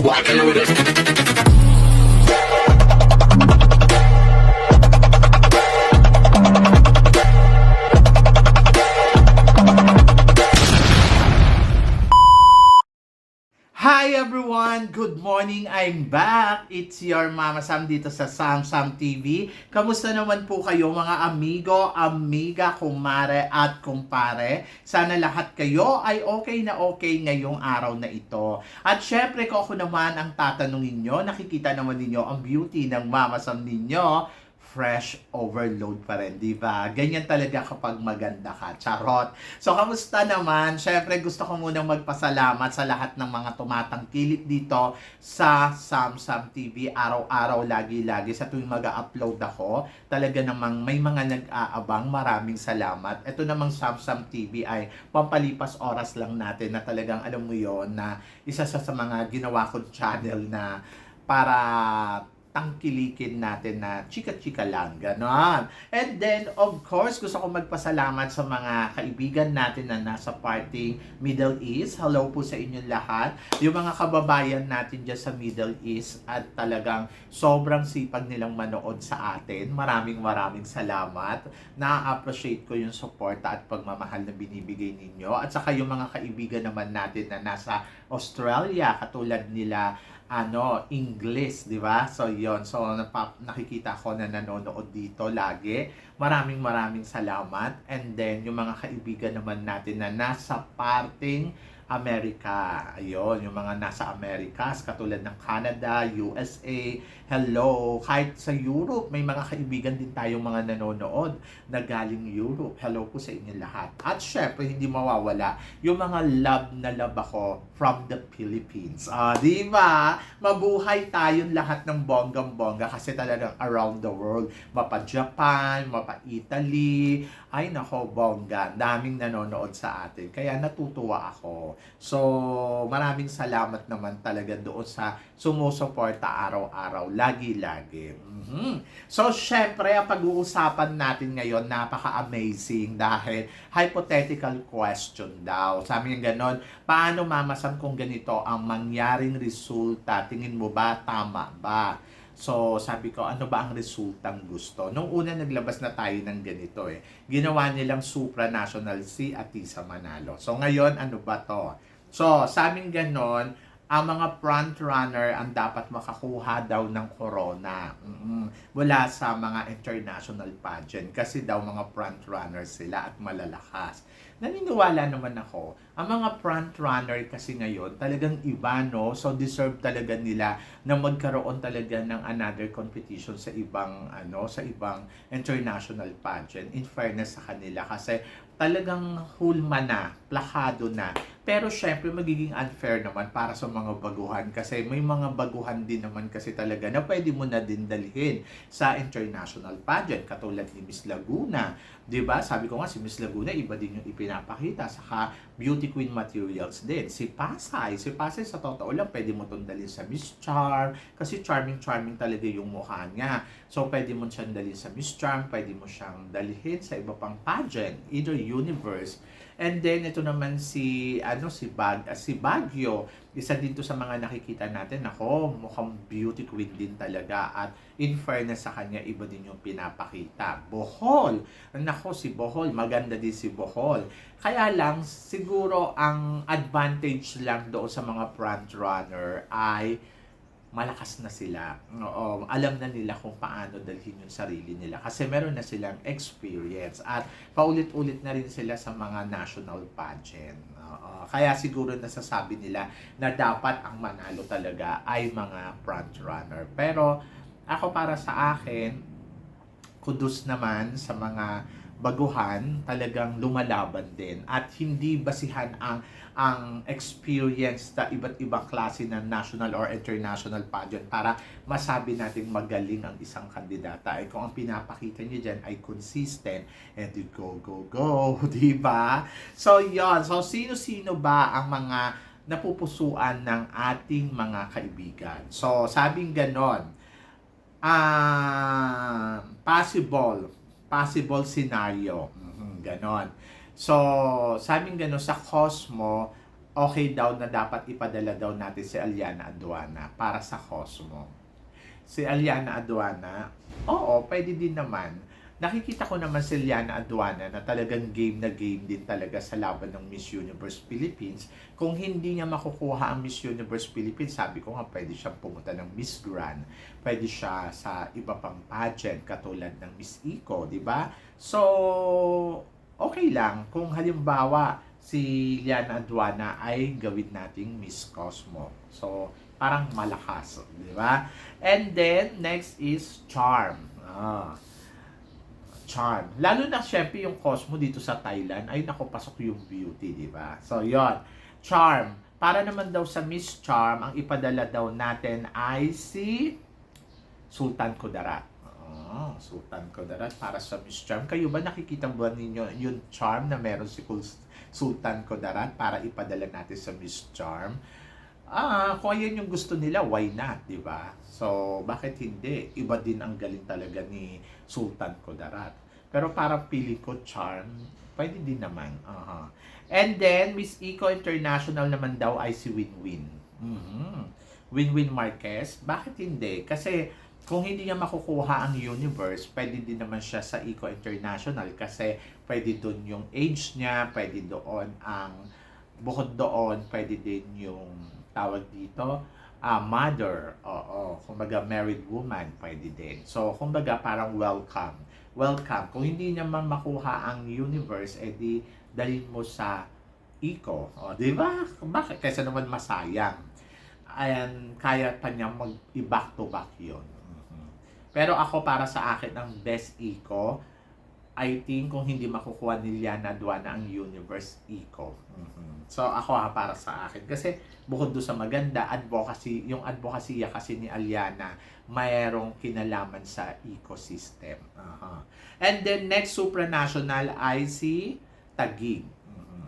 walking with it. Hi everyone! Good morning! I'm back! It's your Mama Sam dito sa Sam Sam TV. Kamusta naman po kayo mga amigo, amiga, kumare at kumpare? Sana lahat kayo ay okay na okay ngayong araw na ito. At syempre kung ako naman ang tatanungin nyo, nakikita naman ninyo ang beauty ng Mama Sam ninyo, fresh overload pa rin, di ba? Ganyan talaga kapag maganda ka. Charot. So, kamusta naman? Syempre, gusto ko munang magpasalamat sa lahat ng mga tumatangkilik dito sa Sam Sam TV. Araw-araw, lagi-lagi sa tuwing mag-upload ako. Talaga namang may mga nag-aabang. Maraming salamat. Ito namang Sam Sam TV ay pampalipas oras lang natin na talagang alam mo yon na isa sa mga ginawa kong channel na para tangkilikin natin na chika-chika lang, ganon. And then, of course, gusto ko magpasalamat sa mga kaibigan natin na nasa parting Middle East. Hello po sa inyong lahat. Yung mga kababayan natin dyan sa Middle East at talagang sobrang sipag nilang manood sa atin. Maraming salamat. Na-appreciate ko yung support at pagmamahal na binibigay ninyo. At saka yung mga kaibigan naman natin na nasa Australia, katulad nila English, di ba? So, yon. So, nakikita ko na nanonood dito lagi. Maraming salamat. And then, yung mga kaibigan naman natin na nasa parting Amerika. Ayun, yung mga nasa Amerikas, katulad ng Canada, USA, hello. Kahit sa Europe, may mga kaibigan din tayong mga nanonood na galing Europe. Hello po sa inyo lahat. At syempre, hindi mawawala yung mga love na love ako from the Philippines. Di ba? Mabuhay tayong lahat ng bonggang-bongga kasi talagang around the world. Mapa Japan, mapa Italy, ay nako, bongga. Daming nanonood sa atin. Kaya natutuwa ako. So, maraming salamat naman talaga doon sa sumusuporta araw-araw, lagi-lagi. So, syempre, ang pag-uusapan natin ngayon, napaka-amazing dahil hypothetical question daw. Sabi nga ganon, paano mamasam kung ganito ang mangyaring resulta? Tingin mo ba, tama ba? So, sabi ko, ano ba ang resultang gusto? Nung una, naglabas na tayo ng ganito eh. Ginawa nilang supranational si Atisa Manalo. So, ngayon, ano ba to? So, sabing ganon, ang mga front runner ang dapat makakuha daw ng corona mula sa mga international pageant kasi daw mga front runner sila at malalakas. Naniniwala naman ako, ang mga front runner kasi ngayon talagang iba, no? So deserve talaga nila na magkaroon talaga ng another competition sa ibang sa ibang international pageant. In fairness sa kanila kasi talagang hulma na, plakado na. Pero syempre magiging unfair naman para sa mga baguhan kasi may mga baguhan din naman kasi talaga na pwede mo na din dalhin sa international pageant katulad ni Miss Laguna. 'Di ba? Sabi ko nga si Miss Laguna iba din yung ipinapakita, saka beauty queen materials din. Si Pasay sa totoo lang pwede mo tong dalhin sa Miss Charm kasi charming talaga yung mukha niya. So pwede mo siyang dalhin sa Miss Charm, pwede mo siyang dalhin sa iba pang pageant, either universe. And then ito naman si Baguio, isa din to sa mga nakikita natin. Ako, mukhang beauty queen din talaga at in fairness sa kanya, iba din yung pinapakita. Bohol, nako si Bohol, maganda din si Bohol. Kaya lang siguro ang advantage lang doon sa mga front runner ay malakas na sila. Oo, alam na nila kung paano dalhin yung sarili nila kasi meron na silang experience at paulit-ulit na rin sila sa mga national pageant. Oo, kaya siguro nasasabi nila na dapat ang manalo talaga ay mga front runner. Pero ako para sa akin, kudos naman sa mga baguhan, talagang lumalaban din at hindi basihan ang experience sa iba't ibang klase ng national or international pageant para masabi natin magaling ang isang kandidata. Ay kung ang pinapakita niyo dyan ay consistent, edi go, di ba? So, yon. So, sino-sino ba ang mga napupusuan ng ating mga kaibigan? So, sabing ganon, possible scenario. Ganon. So, sabing ganon sa Cosmo, okay daw na dapat ipadala daw natin si Aliana Aduana para sa Cosmo. Si Aliana Aduana, oo, pwede din naman. Nakikita ko naman si Aliana Aduana na talagang game na game din talaga sa laban ng Miss Universe Philippines. Kung hindi niya makukuha ang Miss Universe Philippines, sabi ko nga pwede siyang pumunta ng Miss Grand. Pwede siya sa iba pang pageant katulad ng Miss Eco, di ba? So, okay lang kung halimbawa si Liana Aduana ay gawin nating Miss Cosmo. So, parang malakas, di ba? And then, next is Charm. Charm. Lalo na syempre yung Cosmo dito sa Thailand, ay nakopasok yung beauty, di ba? So, yon Charm. Para naman daw sa Miss Charm, ang ipadala daw natin ay si Sultan Kudarat. Sultan Kudarat para sa Miss Charm. Kayo ba nakikita ba ninyo yung charm na meron si Sultan Kudarat para ipadala natin sa Miss Charm? Kung yan yung gusto nila, why not, di ba? So, bakit hindi? Iba din ang galing talaga ni Sultan Kudarat. Pero parang pili ko charm, pwede din naman. And then, Miss Eco International naman daw ay si Winwin. Winwin Marquez. Bakit hindi? Kasi kung hindi niya makukuha ang universe, pwede din naman siya sa Eco International kasi pwede doon yung age niya, pwede doon ang bukod doon, pwede din yung tawag dito, mother, kumbaga married woman, pwede din. So, kumbaga parang welcome. Welcome. Kung hindi niya man makuha ang universe, edi dalhin mo sa Eco. Di ba? Bakit? Kaysa naman masayang. Ayan, kaya pa niya mag-back to back yun. Pero ako, para sa akin, ang best Eco, I think kung hindi makukuha ni Liana Aduana ang Universe Eco. So ako para sa akin. Kasi bukod doon sa maganda, advocacy, yung advocacy kasi ni Aliana, mayroong kinalaman sa ecosystem. And then next supranational ay si Taguig.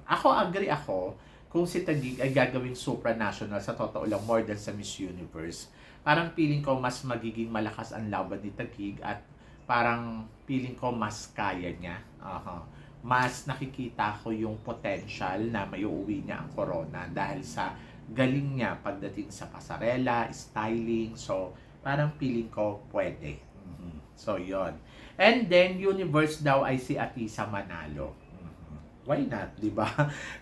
Ako, agree ako, kung si Taguig ay gagawing supranational, sa totoo lang, more than sa Miss Universe. Parang feeling ko mas magiging malakas ang laban ni Taguig at parang feeling ko mas kaya niya. Mas nakikita ko yung potential na maiuwi niya ang corona dahil sa galing niya pagdating sa pasarela, styling. So, parang feeling ko pwede. So, yon. And then, universe daw ay si Atisa Manalo. Why not, di ba?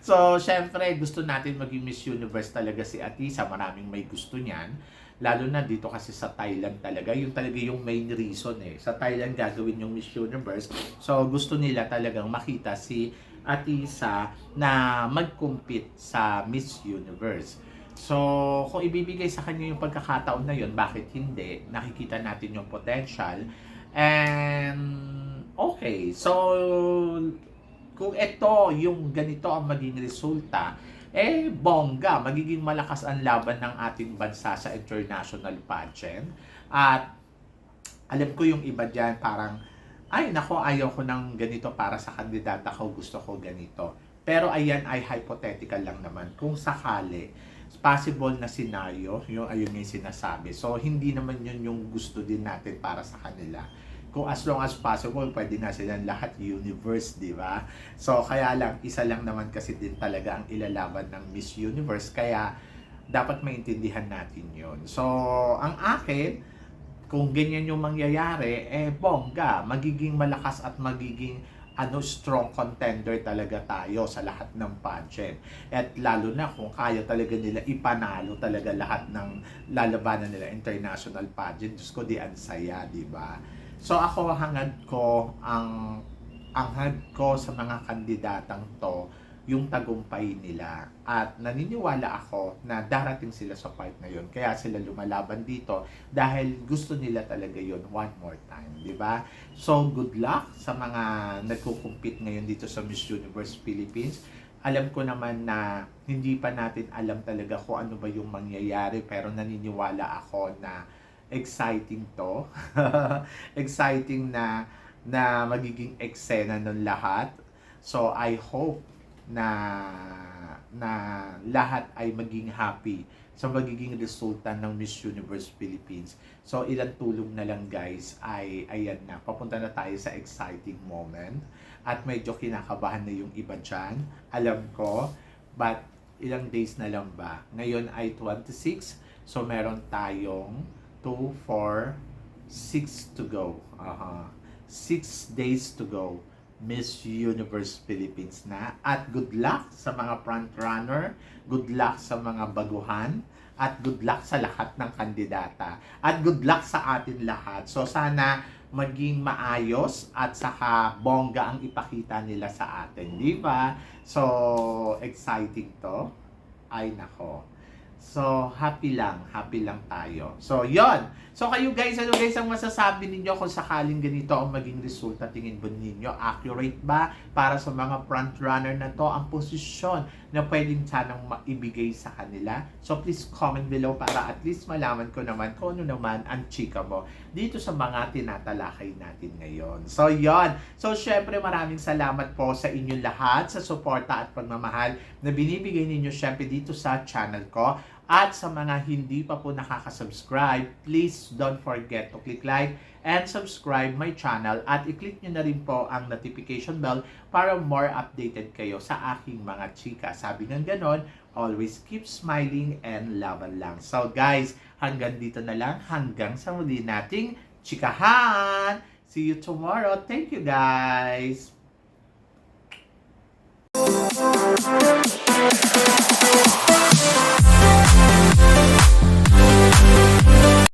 So, syempre, gusto natin maging Miss Universe talaga si Atisa. Maraming may gusto niyan. Lalo na dito kasi sa Thailand talaga. Yung talaga yung main reason eh. Sa Thailand gagawin yung Miss Universe. So, gusto nila talagang makita si Atisa na mag-compete sa Miss Universe. So, kung ibibigay sa kanya yung pagkakataon na yun, bakit hindi? Nakikita natin yung potential. And, okay. So, kung ito, yung ganito ang maging resulta, bongga, magiging malakas ang laban ng ating bansa sa international pageant. At alam ko yung iba dyan parang, ay nako, ayaw ko ng ganito para sa kandidata ko, gusto ko ganito. Pero ayan ay hypothetical lang naman. Kung sakali, possible na scenario, yung ayun yung sinasabi. So, hindi naman yun yung gusto din natin para sa kanila. Kung as long as possible, pwede na silang lahat universe, di ba? So, kaya lang, isa lang naman kasi din talaga ang ilalaban ng Miss Universe. Kaya, dapat maintindihan natin yon. So, ang akin, kung ganyan yung mangyayari, bongga, magiging malakas at magiging strong contender talaga tayo sa lahat ng pageant. At lalo na kung kaya talaga nila ipanalo talaga lahat ng lalabanan nila international pageant. Diyos ko, di ang saya, di ba? So ako, hangad ko sa mga kandidatang to yung tagumpay nila at naniniwala ako na darating sila sa part na yun, kaya sila lumalaban dito dahil gusto nila talaga yun one more time, di ba? So good luck sa mga nagko-compete ngayon dito sa Miss Universe Philippines. Alam ko naman na hindi pa natin alam talaga kung ano ba yung mangyayari, pero naniniwala ako na exciting to. Exciting na magiging eksena ng lahat. So I hope na lahat ay maging happy sa magiging resulta ng Miss Universe Philippines. So ilang tulong na lang guys ay ayan na, papunta na tayo sa exciting moment at medyo kinakabahan na yung iba dyan, alam ko, but ilang days na lang ba? Ngayon ay 26. So, meron tayong 2, 4, 6 to go. 6 days to go. Miss Universe Philippines na. At good luck sa mga front runner. Good luck sa mga baguhan. At good luck sa lahat ng kandidata. At good luck sa atin lahat. So, sana maging maayos at saka bongga ang ipakita nila sa atin, di ba? So, exciting to. Ay nako. So, happy lang tayo. So, yon. So, kayo guys, ano guys ang masasabi ninyo kung sakaling ganito ang maging resulta? Tingin ba ninyo accurate ba para sa mga front runner na to ang posisyon na pwedeng sanang maibigay sa kanila? So, please comment below para at least malaman ko naman kung ano naman ang chika mo dito sa mga tinatalakay natin ngayon. So, yon. So, syempre maraming salamat po sa inyong lahat sa suporta at pagmamahal na binibigay ninyo syempre dito sa channel ko. At sa mga hindi pa po nakaka-subscribe, please don't forget to click like and subscribe my channel at i-click nyo na rin po ang notification bell para more updated kayo sa aking mga chika. Sabi ng ganon, always keep smiling and laban lang. So guys, hanggang dito na lang. Hanggang sa muli nating chikahan. See you tomorrow. Thank you guys.